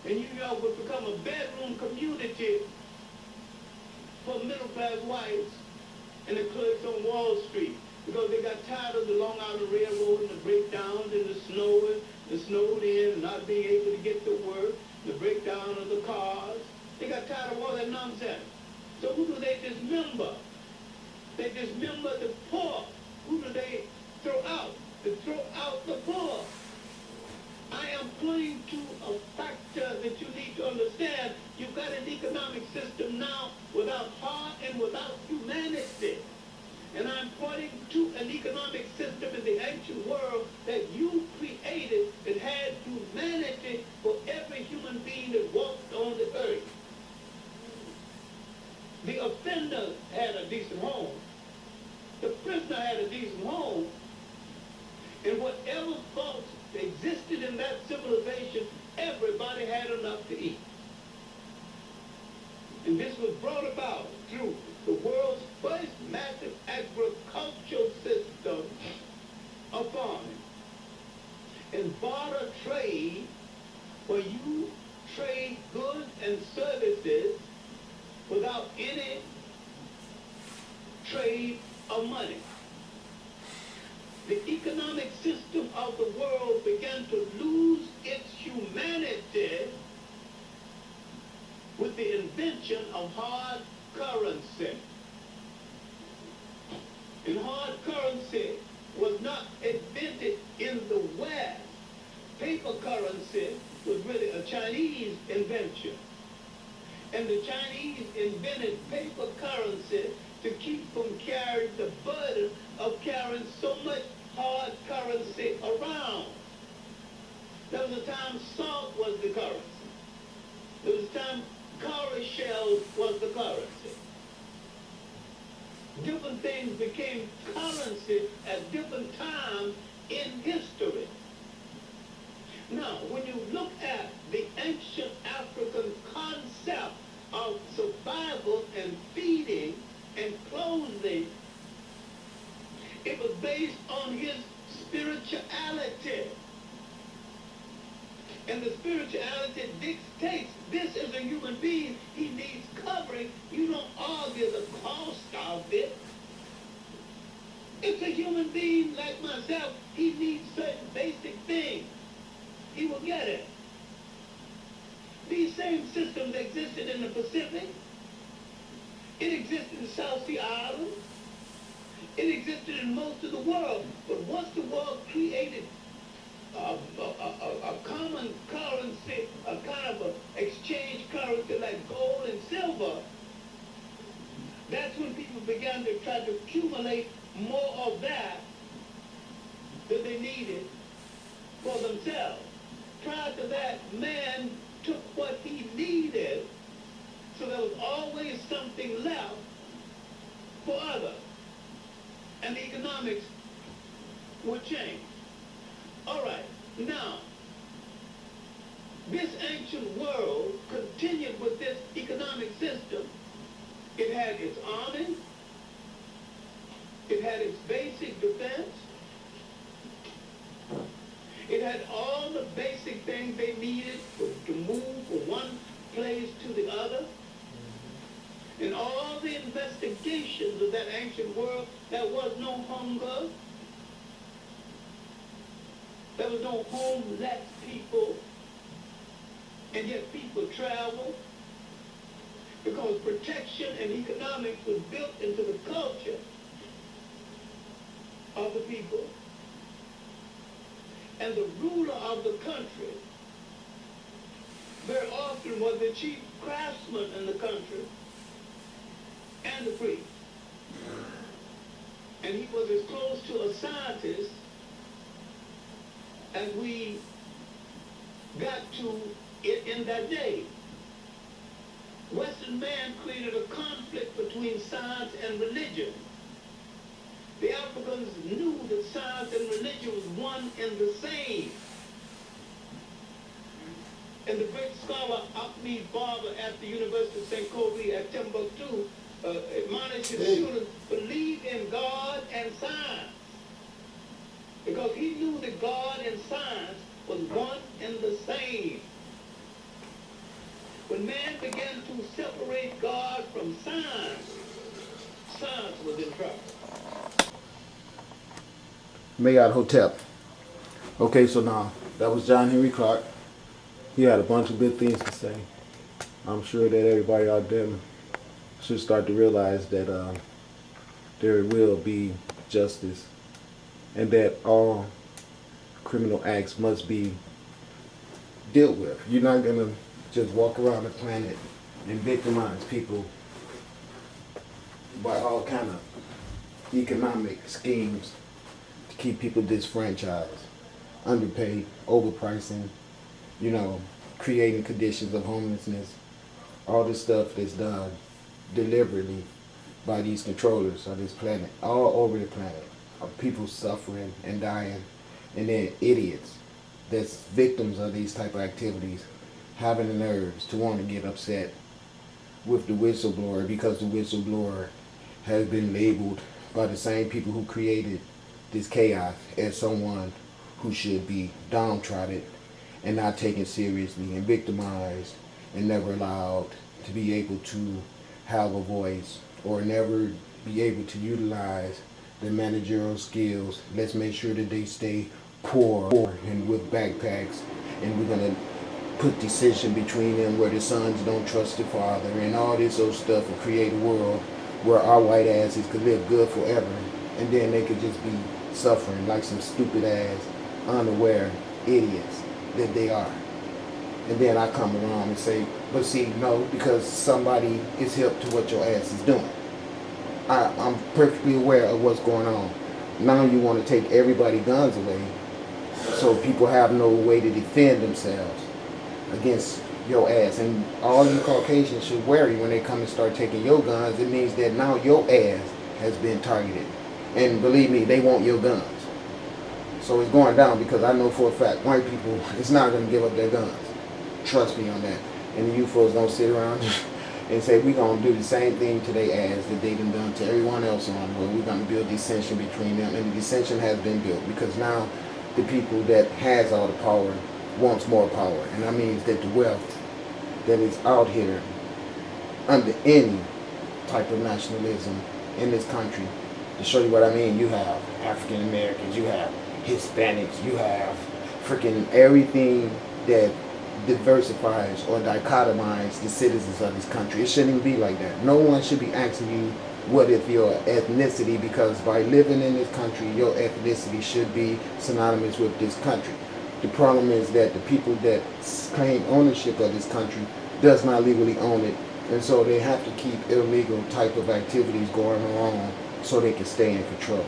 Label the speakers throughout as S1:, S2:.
S1: And New York would become a bedroom community for middle-class whites and the clerks on Wall Street, because they got tired of the Long Island Railroad and the breakdowns and the snowed in and not being able to get to work, the breakdown of the cars. They got tired of all that nonsense. So who do they dismember? They dismember the poor. Who do they throw out? They throw out the poor. I am pointing to a factor that you need to understand. You've got an economic system now without heart and without humanity. And I'm pointing to an economic system in the ancient world that you created that had humanity for every human being that walked on the earth. The offender had a decent home. The prisoner had a decent home. And whatever faults existed in that civilization, everybody had enough to eat. And this was brought about through the world's first massive agricultural system of farming. And barter trade, where you trade goods and services without any trade of money. The economic system of the world began to lose its humanity with the invention of hard currency. And hard currency was not invented in the West. Paper currency was really a Chinese invention. And the Chinese invented paper currency to keep from carrying the burden of carrying so much hard currency around. There was a time salt was the currency. There was a time cowrie shells was the currency. Different things became currency at different times in history. Now, when you look at the ancient African concept of survival and feeding and clothing, it was based on his spirituality. And the spirituality dictates this is a human being. He needs covering. You don't argue the cost of it. It's a human being like myself. He needs certain basic things. He will get it. These same systems existed in the Pacific. It existed in South Sea Islands. It existed in most of the world. But once the world created a common currency, a kind of an exchange currency like gold and silver, that's when people began to try to accumulate more of that than they needed for themselves. Prior to that, man took what he needed, so there was always something left for others. And the economics would change. All right, now, this ancient world continued with this economic system. It had its army. It had its basic defense. It had all the basic things they needed to move from one place to the other. In all the investigations of that ancient world, there was no hunger. There was no homeless people. And yet people traveled because protection and economics was built into the culture of the people. And the ruler of the country very often was the chief craftsman in the country and the priest. And he was as close to a scientist as we got to in that day. Western man created a conflict between science and religion. The Africans knew that science and religion was one and the same. And the great scholar Ahmed Barber at the University of St. Kobe at Timbuktu admonished his students, believe in God and science. Because he knew that God and science was one and the same. when man began to separate God from science, science was in trouble.
S2: Mayad Hotep. Okay, so now, that was John Henry Clark. He had a bunch of good things to say. I'm sure that everybody out there should start to realize that there will be justice and that all criminal acts must be dealt with. You're not going to just walk around the planet and victimize people by all kind of economic schemes to keep people disfranchised, underpaid, overpricing, you know, creating conditions of homelessness, all this stuff that's done deliberately by these controllers of this planet, all over the planet, of people suffering and dying, and they're idiots that's victims of these type of activities, having the nerves to want to get upset with the whistleblower because the whistleblower has been labeled by the same people who created this chaos as someone who should be downtrodden and not taken seriously and victimized and never allowed to be able to have a voice or never be able to utilize the managerial skills. Let's make sure that they stay poor and with backpacks, and we're going to put decision between them where the sons don't trust the father and all this old stuff, and create a world where our white asses could live good forever, and then they could just be suffering like some stupid ass unaware idiots that they are. And then I come around and say, but see, no, because somebody is hip to what your ass is doing. I'm perfectly aware of what's going on. Now you want to take everybody's guns away so people have no way to defend themselves against your ass. And all you Caucasians should worry when they come and start taking your guns. It means that now your ass has been targeted. And believe me, they want your guns. So it's going down, because I know for a fact white people is not going to give up their guns. Trust me on that. And you folks don't sit around and say we're going to do the same thing to their ass that they done to everyone else around the world. We're going to build dissension between them. And the dissension has been built because now the people that has all the power wants more power. And that means that the wealth that is out here under any type of nationalism in this country, to show you what I mean, you have African Americans, you have Hispanics, you have freaking everything that diversifies or dichotomizes the citizens of this country. It shouldn't even be like that. No one should be asking you what is your ethnicity, because by living in this country, your ethnicity should be synonymous with this country. The problem is that the people that claim ownership of this country does not legally own it, and so they have to keep illegal type of activities going on so they can stay in control.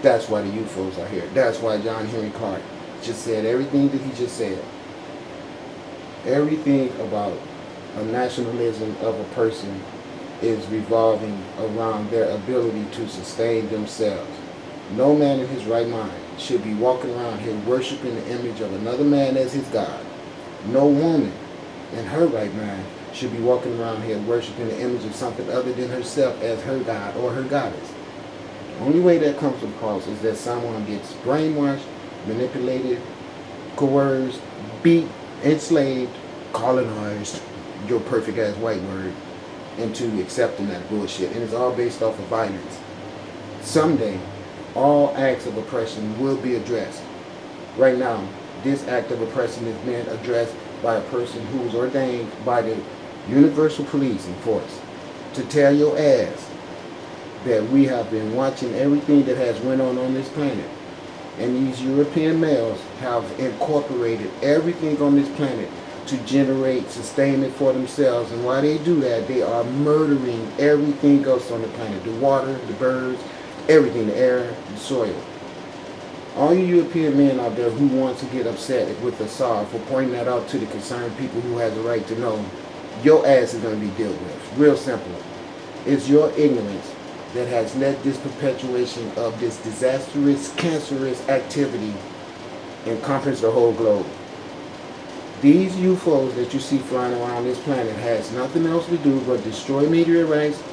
S2: That's why the UFOs are here. That's why John Henry Clark just said everything that he just said. Everything about a nationalism of a person is revolving around their ability to sustain themselves. No man in his right mind should be walking around here worshiping the image of another man as his God. No woman in her right mind should be walking around here worshiping the image of something other than herself as her God or her goddess. The only way that comes across is that someone gets brainwashed, manipulated, coerced, beat, enslaved, colonized, your perfect ass white word, into accepting that bullshit. And it's all based off of violence. Someday, all acts of oppression will be addressed. Right now, this act of oppression is being addressed by a person who is ordained by the Universal Policing Force to tell your ass that we have been watching everything that has went on this planet. And these European males have incorporated everything on this planet to generate sustainment for themselves. And while they do that, they are murdering everything else on the planet. The water, the birds, everything, the air, the soil. All you European men out there who want to get upset with Assad for pointing that out to the concerned people who has a right to know, your ass is going to be dealt with. Real simple. It's your ignorance that has led this perpetuation of this disastrous, cancerous activity encompass the whole globe. These UFOs that you see flying around this planet has nothing else to do but destroy meteorites,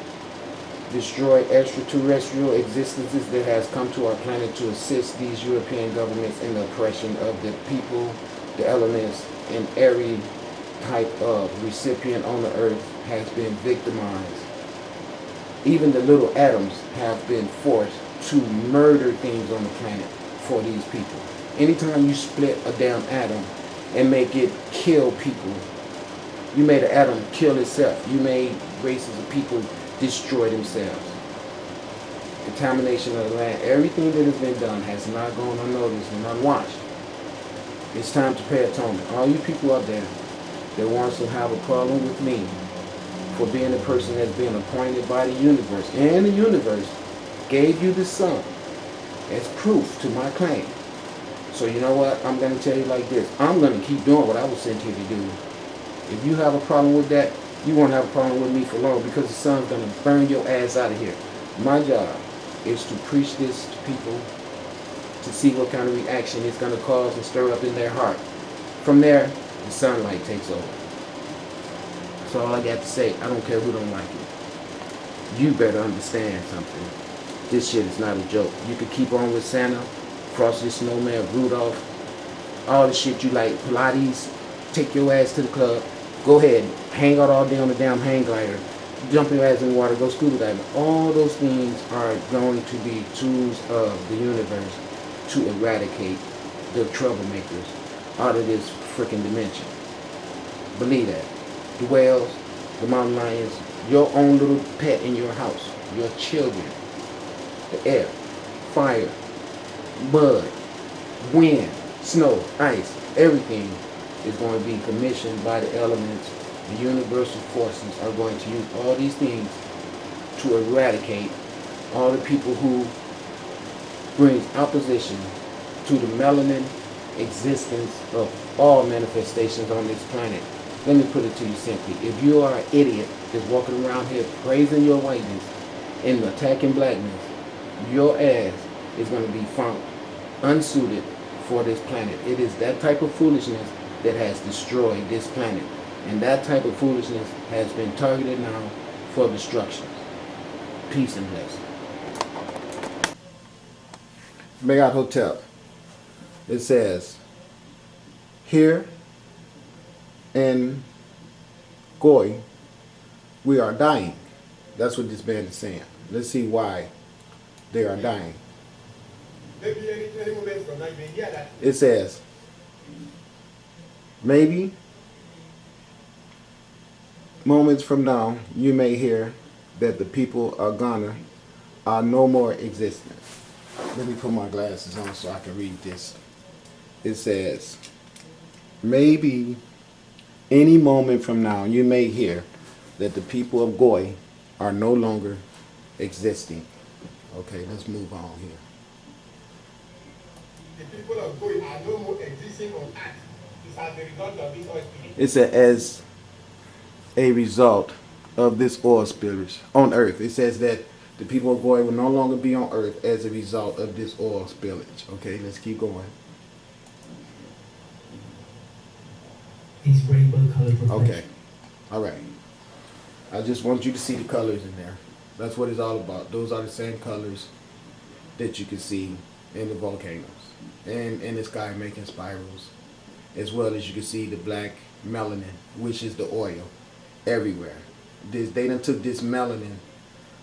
S2: destroy extraterrestrial existences that has come to our planet to assist these European governments in the oppression of the people, the elements, and every type of recipient on the earth has been victimized. Even the little atoms have been forced to murder things on the planet for these people. Anytime you split a damn atom and make it kill people, you made an atom kill itself. You made races of people destroy themselves. Contamination of the land, everything that has been done has not gone unnoticed and unwatched. It's time to pay atonement. All you people out there that wants to have a problem with me for being a person that's been appointed by the universe, and the universe gave you the sun as proof to my claim. So you know what? I'm going to tell you like this. I'm going to keep doing what I was sent here to do. If you have a problem with that, you won't have a problem with me for long, because the sun's going to burn your ass out of here. My job is to preach this to people to see what kind of reaction it's going to cause and stir up in their heart. From there, the sunlight takes over. That's all I got to say. I don't care who don't like it. You better understand something. This shit is not a joke. You could keep on with Santa, Frosty the Snowman, Rudolph, all the shit you like, Pilates, take your ass to the club, go ahead, hang out all day on the damn hang glider, jump your ass in the water, go scuba diving. All those things are going to be tools of the universe to eradicate the troublemakers out of this freaking dimension. Believe that. The whales, the mountain lions, your own little pet in your house, your children, the air, fire, mud, wind, snow, ice, everything is going to be commissioned by the elements. The universal forces are going to use all these things to eradicate all the people who brings opposition to the melanin existence of all manifestations on this planet. Let me put it to you simply. If you are an idiot that's walking around here praising your whiteness and attacking blackness, your ass is going to be found unsuited for this planet. It is that type of foolishness that has destroyed this planet. And that type of foolishness has been targeted now for destruction. Peace and blessings. Marriott Hotel. It says, here in Goy, we are dying. That's what this band is saying. Let's see why they are dying. It says, maybe moments from now, you may hear that the people of Ghana are no more existent. Let me put my glasses on so I can read this. It says, maybe any moment from now, you may hear that the people of Goy are no longer existing. Okay, let's move on here.
S3: The people of Goy are no more existing on earth. It's as a result of this oil spillage.
S2: It says, as a result of this oil spillage on earth. It says that the people of Goy will no longer be on earth as a result of this oil spillage. Okay, let's keep going.
S4: These rainbow colored reflections.
S2: Okay, all right. I just want you to see the colors in there. That's what it's all about. Those are the same colors that you can see in the volcanoes and in the sky making spirals, as well as you can see the black melanin, which is the oil, everywhere. They done took this melanin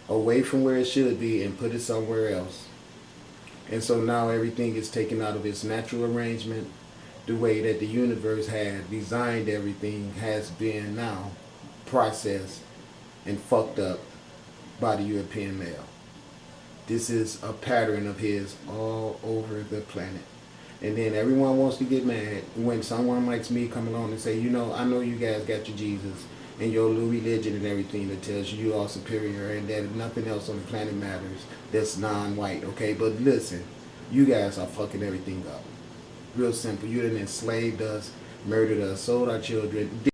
S2: away from where it should be and put it somewhere else. And so now everything is taken out of its natural arrangement. The way that the universe had designed everything has been now processed and fucked up by the European male. This is a pattern of his all over the planet. And then everyone wants to get mad when someone like me come along and say, you know, I know you guys got your Jesus and your little religion and everything that tells you you are superior and that nothing else on the planet matters that's non-white, okay? But listen, you guys are fucking everything up. Real simple. You done enslaved us, murdered us, sold our children.